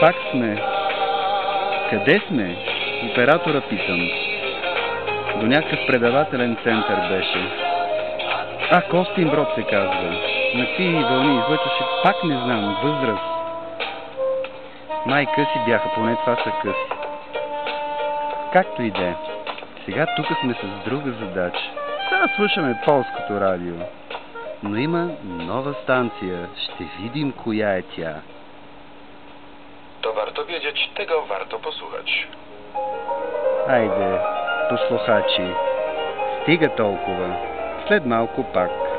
Пак сме. Къде сме? Оператора питам. До някакъв предавателен център беше. Костинброд се казва. На какви вълни излъчваше, пак не знам, възраст. Май къси бяха, поне това са къси. Както и да е. Сега тук сме с друга задача. Сега слушаме полското радио. Но има нова станция. Ще видим коя е тя. To warto wiedzieć, tego warto posłuchać. Айде, послухачи. Стига толкова. След малко пак.